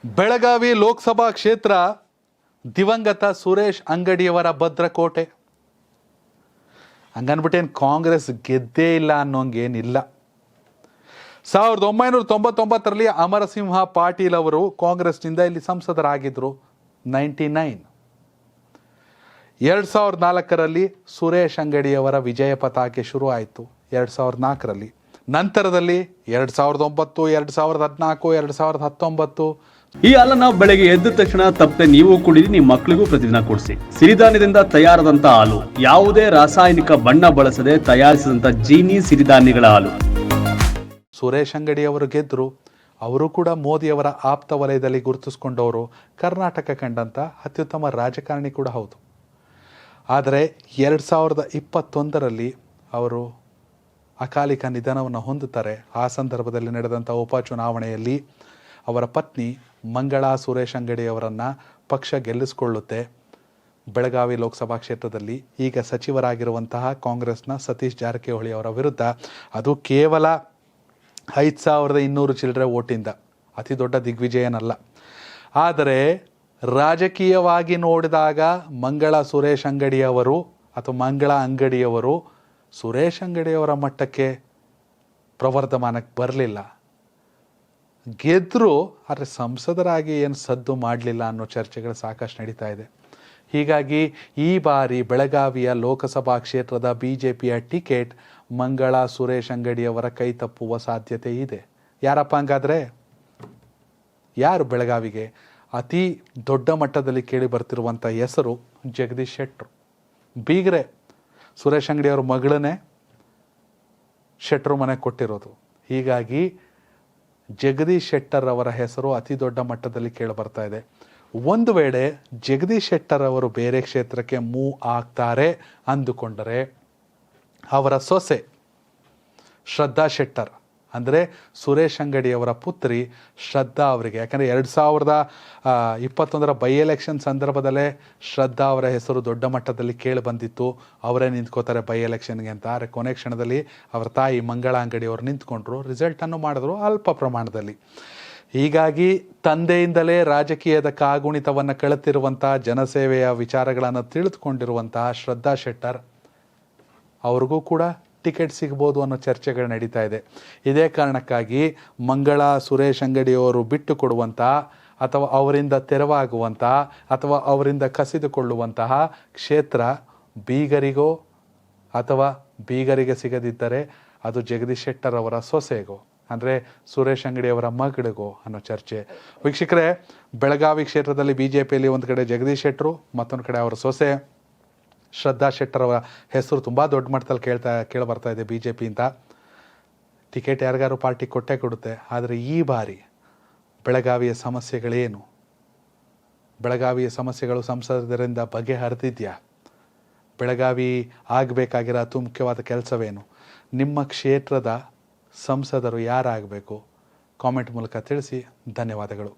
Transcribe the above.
ಬೆಳಗಾವಿ ಲೋಕಸಭಾ ಕ್ಷೇತ್ರ ದಿವಂಗತ ಸುರೇಶ್ ಅಂಗಡಿಯವರ ಭದ್ರಕೋಟೆ. ಹಂಗನ್ಬಿಟ್ಟೇನು ಕಾಂಗ್ರೆಸ್ ಗೆದ್ದೇ ಇಲ್ಲ ಅನ್ನೋಂಗೇನಿಲ್ಲ. 1999ರಲ್ಲಿ ಅಮರಸಿಂಹ ಪಾಟೀಲ್ ಅವರು ಕಾಂಗ್ರೆಸ್ನಿಂದ ಇಲ್ಲಿ ಸಂಸದರಾಗಿದ್ದರು. 99. 2004ರಲ್ಲಿ ಸುರೇಶ್ ಅಂಗಡಿಯವರ ವಿಜಯ ಪತಾಕೆ ಶುರು ಆಯಿತು 2004ರಲ್ಲಿ. ನಂತರದಲ್ಲಿ 2009, 2014, 2019 ಈ ಹಾಲನ್ನ ಬೆಳಗ್ಗೆ ಎದ್ದ ತಕ್ಷಣ ತಪ್ಪದೆ ನೀವು ಕುಡಿದು ನಿಮ್ಮ ಮಕ್ಕಳಿಗೂ ಪ್ರತಿದಿನ ಕೊಡಿಸಿ. ಸಿರಿಧಾನ್ಯದಿಂದ ತಯಾರಾದಂತಹ ಹಾಲು, ಯಾವುದೇ ರಾಸಾಯನಿಕ ಬಣ್ಣ ಬಳಸದೆ ತಯಾರಿಸಿದಂತ ಜೀನಿ ಸಿರಿಧಾನ್ಯಗಳ ಹಾಲು. ಸುರೇಶ್ ಅಂಗಡಿ ಅವರು ಗೆದ್ರು. ಅವರು ಕೂಡ ಮೋದಿಯವರ ಆಪ್ತ ವಲಯದಲ್ಲಿ ಗುರುತಿಸಿಕೊಂಡವರು. ಕರ್ನಾಟಕ ಕಂಡಂತ ಅತ್ಯುತ್ತಮ ರಾಜಕಾರಣಿ ಕೂಡ ಹೌದು. ಆದರೆ 2021ರಲ್ಲಿ ಅವರು ಅಕಾಲಿಕ ನಿಧನವನ್ನು ಹೊಂದುತ್ತಾರೆ. ಆ ಸಂದರ್ಭದಲ್ಲಿ ನಡೆದಂಥ ಉಪಚುನಾವಣೆಯಲ್ಲಿ ಅವರ ಪತ್ನಿ ಮಂಗಳಾ ಸುರೇಶ್ ಅಂಗಡಿಯವರನ್ನು ಪಕ್ಷ ಗೆಲ್ಲಿಸಿಕೊಳ್ಳುತ್ತೆ. ಬೆಳಗಾವಿ ಲೋಕಸಭಾ ಕ್ಷೇತ್ರದಲ್ಲಿ ಈಗ ಸಚಿವರಾಗಿರುವಂತಹ ಕಾಂಗ್ರೆಸ್ನ ಸತೀಶ್ ಜಾರಕಿಹೊಳಿ ಅವರ ವಿರುದ್ಧ, ಅದು ಕೇವಲ 5200 ಚಿಲ್ಲರೆ ಓಟಿಂದ, ಅತಿ ದೊಡ್ಡ ದಿಗ್ವಿಜಯನಲ್ಲ. ಆದರೆ ರಾಜಕೀಯವಾಗಿ ನೋಡಿದಾಗ ಮಂಗಳಾ ಸುರೇಶ್ ಅಂಗಡಿಯವರು ಅಥವಾ ಮಂಗಳಾ ಅಂಗಡಿಯವರು ಸುರೇಶ್ ಅಂಗಡಿಯವರ ಮಟ್ಟಕ್ಕೆ ಪ್ರವರ್ಧಮಾನಕ್ಕೆ ಬರಲಿಲ್ಲ. ಗೆದ್ದರು, ಆದರೆ ಸಂಸದರಾಗಿ ಏನು ಸದ್ದು ಮಾಡಲಿಲ್ಲ ಅನ್ನೋ ಚರ್ಚೆಗಳು ಸಾಕಷ್ಟು ನಡೀತಾ ಇದೆ. ಹೀಗಾಗಿ ಈ ಬಾರಿ ಬೆಳಗಾವಿಯ ಲೋಕಸಭಾ ಕ್ಷೇತ್ರದ BJPಯ ಟಿಕೆಟ್ ಮಂಗಳಾ ಸುರೇಶ್ ಅಂಗಡಿಯವರ ಕೈ ತಪ್ಪುವ ಸಾಧ್ಯತೆ ಇದೆ. ಯಾರಪ್ಪ ಹಂಗಾದ್ರೆ? ಯಾರು ಬೆಳಗಾವಿಗೆ ಅತಿ ದೊಡ್ಡ ಮಟ್ಟದಲ್ಲಿ ಕೇಳಿ ಬರ್ತಿರುವಂಥ ಹೆಸರು ಜಗದೀಶ್ ಶೆಟ್ಟರು. ಬೀಗ್ರೆ ಸುರೇಶ್ ಅಂಗಡಿಯವ್ರ ಮಗಳನ್ನೇ ಶೆಟ್ಟರು ಮನೆಗೆ ಕೊಟ್ಟಿರೋದು. ಹೀಗಾಗಿ ಜಗದೀಶ್ ಶೆಟ್ಟರ್ ಅವರ ಹೆಸರು ಅತಿ ದೊಡ್ಡ ಮಟ್ಟದಲ್ಲಿ ಕೇಳಿ ಬರ್ತಾ ಇದೆ. ಒಂದು ವೇಳೆ ಜಗದೀಶ್ ಶೆಟ್ಟರ್ ಅವರು ಬೇರೆ ಕ್ಷೇತ್ರಕ್ಕೆ ಮೂವ್ ಆಗ್ತಾರೆ ಅಂದುಕೊಂಡರೆ ಅವರ ಸೊಸೆ ಶ್ರದ್ಧಾ ಶೆಟ್ಟರ್, ಅಂದರೆ ಸುರೇಶ್ ಅಂಗಡಿಯವರ ಪುತ್ರಿ ಶ್ರದ್ಧಾ ಅವರಿಗೆ, ಯಾಕಂದರೆ 2021ರ ಬೈ ಎಲೆಕ್ಷನ್ ಸಂದರ್ಭದಲ್ಲೇ ಶ್ರದ್ಧಾ ಅವರ ಹೆಸರು ದೊಡ್ಡ ಮಟ್ಟದಲ್ಲಿ ಕೇಳಿ ಬಂದಿತ್ತು. ಅವರೇ ನಿಂತ್ಕೋತಾರೆ ಬೈ ಎಲೆಕ್ಷನ್ಗೆ ಅಂತ. ಆದರೆ ಕೊನೆ ಕ್ಷಣದಲ್ಲಿ ಅವರ ತಾಯಿ ಮಂಗಳಾ ಅಂಗಡಿಯವರು ನಿಂತ್ಕೊಂಡ್ರು, ರಿಸಲ್ಟನ್ನು ಮಾಡಿದ್ರು ಅಲ್ಪ ಪ್ರಮಾಣದಲ್ಲಿ. ಹೀಗಾಗಿ ತಂದೆಯಿಂದಲೇ ರಾಜಕೀಯದ ಕಾಗುಣಿತವನ್ನು ಕಳೆತಿರುವಂಥ, ಜನಸೇವೆಯ ವಿಚಾರಗಳನ್ನು ತಿಳಿದುಕೊಂಡಿರುವಂತಹ ಶ್ರದ್ಧಾ ಶೆಟ್ಟರ್ ಅವ್ರಿಗೂ ಕೂಡ ಟಿಕೆಟ್ ಸಿಗ್ಬೋದು ಅನ್ನೋ ಚರ್ಚೆಗಳು ನಡೀತಾ ಇದೆ. ಇದೇ ಕಾರಣಕ್ಕಾಗಿ ಮಂಗಳಾ ಸುರೇಶ್ ಅಂಗಡಿಯವರು ಬಿಟ್ಟು ಕೊಡುವಂಥ ಅಥವಾ ಅವರಿಂದ ತೆರವಾಗುವಂಥ ಅಥವಾ ಅವರಿಂದ ಕಸಿದುಕೊಳ್ಳುವಂತಹ ಕ್ಷೇತ್ರ ಬೀಗರಿಗೋ ಅಥವಾ ಬೀಗರಿಗೆ ಸಿಗದಿದ್ದರೆ ಅದು ಜಗದೀಶ್ ಶೆಟ್ಟರ್ ಅವರ ಸೊಸೆಗೋ, ಅಂದರೆ ಸುರೇಶ್ ಅಂಗಡಿಯವರ ಮಗಳಿಗೋ ಅನ್ನೋ ಚರ್ಚೆ. ವೀಕ್ಷಕರೇ, ಬೆಳಗಾವಿ ಕ್ಷೇತ್ರದಲ್ಲಿ BJPಯಲ್ಲಿ ಒಂದು ಕಡೆ ಜಗದೀಶ್ ಶೆಟ್ಟರು, ಮತ್ತೊಂದು ಕಡೆ ಅವರ ಸೊಸೆ ಶ್ರದ್ಧಾ ಶೆಟ್ಟರ್ ಅವರ ಹೆಸರು ತುಂಬ ದೊಡ್ಡ ಮಟ್ಟದಲ್ಲಿ ಕೇಳಿ ಬರ್ತಾ ಇದೆ BJPಯಿಂದ. ಟಿಕೆಟ್ ಯಾರಿಗಾರು ಪಾರ್ಟಿ ಕೊಟ್ಟೇ ಕೊಡುತ್ತೆ. ಆದರೆ ಈ ಬಾರಿ ಬೆಳಗಾವಿಯ ಸಮಸ್ಯೆಗಳೇನು? ಬೆಳಗಾವಿಯ ಸಮಸ್ಯೆಗಳು ಸಂಸದರಿಂದ ಬಗೆಹರಿದಿದೆಯಾ? ಬೆಳಗಾವಿ ಆಗಬೇಕಾಗಿರೋ ಅತಿ ಮುಖ್ಯವಾದ ಕೆಲಸವೇನು? ನಿಮ್ಮ ಕ್ಷೇತ್ರದ ಸಂಸದರು ಯಾರಾಗಬೇಕು? ಕಾಮೆಂಟ್ ಮೂಲಕ ತಿಳಿಸಿ. ಧನ್ಯವಾದಗಳು.